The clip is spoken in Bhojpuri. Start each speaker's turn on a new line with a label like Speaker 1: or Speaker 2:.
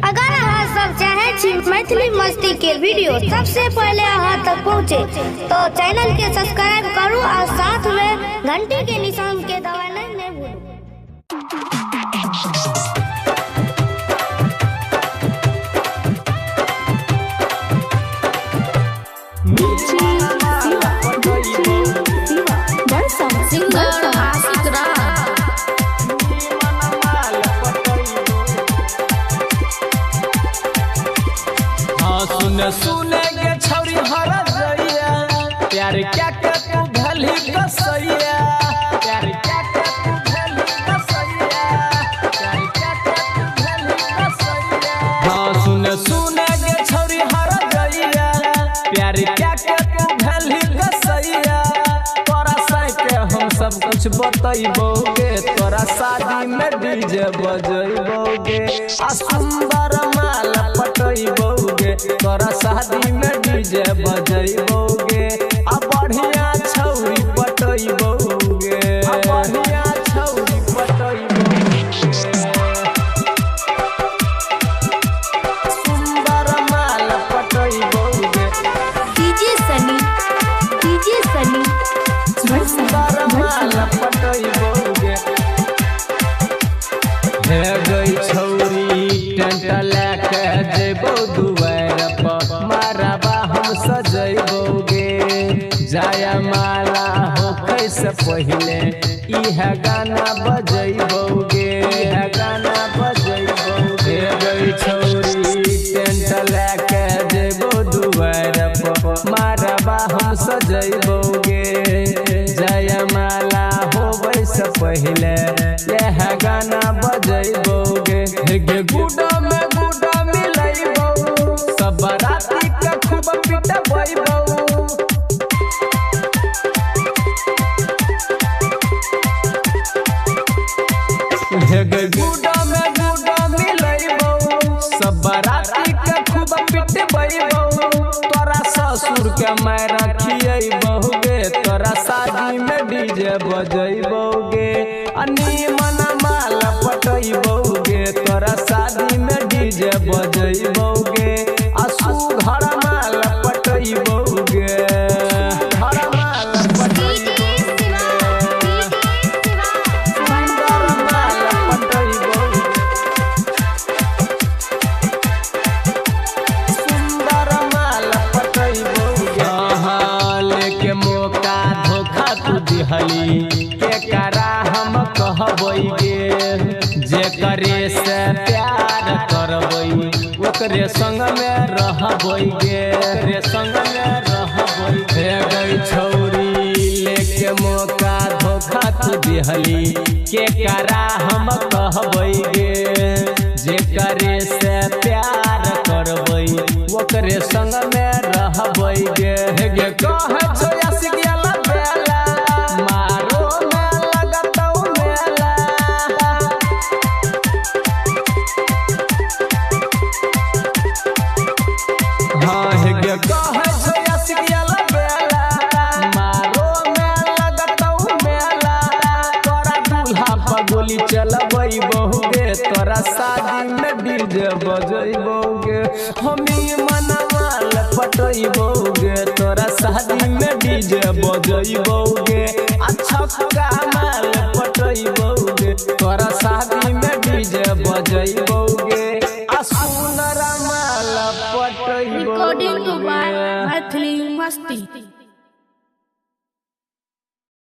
Speaker 1: अगर अहाँ सब चाहे छी मैथिली मस्ती के वीडियो सबसे पहले अहाँ तक पहुँचे तो चैनल के सब्सक्राइब करू और साथ में घंटी के निशान के दबाना नहीं भूलू।
Speaker 2: सुने के छौरी हर जइया प्यार क्या के तू भली कसैया प्यार क्या के तू भली कसैया प्यार क्या के तू भली कसैया। हां सुने के छौरी हर जइया प्यार क्या के तू भली कसैया। तोरा साई के हम सब कुछ बतैबोगे तोरा शादी में डीजे बजैबोगे आ सुंदर माल पटैबोगे तोरा शादी में डीजे बजैबोगे आ बढ़िया छौरी पटैबोगे आ बढ़िया छौरी पटैबोगे सुंदर माल पटैबोगे
Speaker 3: डीजे सनी
Speaker 2: सुंदर माल पटैबोगे। हे गई छौरी टेंट लेके जेबो दुआर पर मारबा हम सजैबोगे जाया माला हो कैसे पहले इह गाना बजैबोगे इह गाना बजैबोगे। हे गई छौरी टेंट लेके जेबो दुआर पर मारबा हम सजैबोगे जाया माला होबै से पहले यह गाना बजैबोगे। गे गुडा में गुडा मिलैबो सब राती के खूब पिटबैबो गे गुडा में गुडा मिलैबो सब राती के खूब पिटबैबो। तोरा ससुर के मार खियैबोगे तोरा शादी में डीजे बजैबोगे अनीमन माल पटैबोगे तोरा शादी में डीजे बजैबोगे आ सुघर माल पटैबोगे घर माल पटैबोगे सुंदर माल पटैबोगे सुंदर माल पटैबोगे। हाँ लेके मौका धोखा तू दिहली के करा हम कहबोगे जे करे से प्यार करबै ओकरे संग में रहबोगे ओकरे संग में रहबोगे। हे गई छौरी लेके मौका धोखा तू दिहली के करा हम कहबोगे जे करे से प्यार करबै ओकरे संग में रहबोगे। हे गे कहे छो आशिकिया बेला मारो में लगतौ मेला हाँ हे गे कहे छो आशिकिया बेला मारो में लगतौ मेला। तोरा दूल्हा पर गोली चलबैबोगे तोरा शादी में डीजे बजैबोगे हमी मनमाल पटैबोगे तोरा शादी में डीजे बजैबोगे अच्छा का माल पटैबोगे तोरा शादी में डीजे बजैबोगे आ सुनर माल पटैबोगे।
Speaker 1: Recording to by Maithili Masti.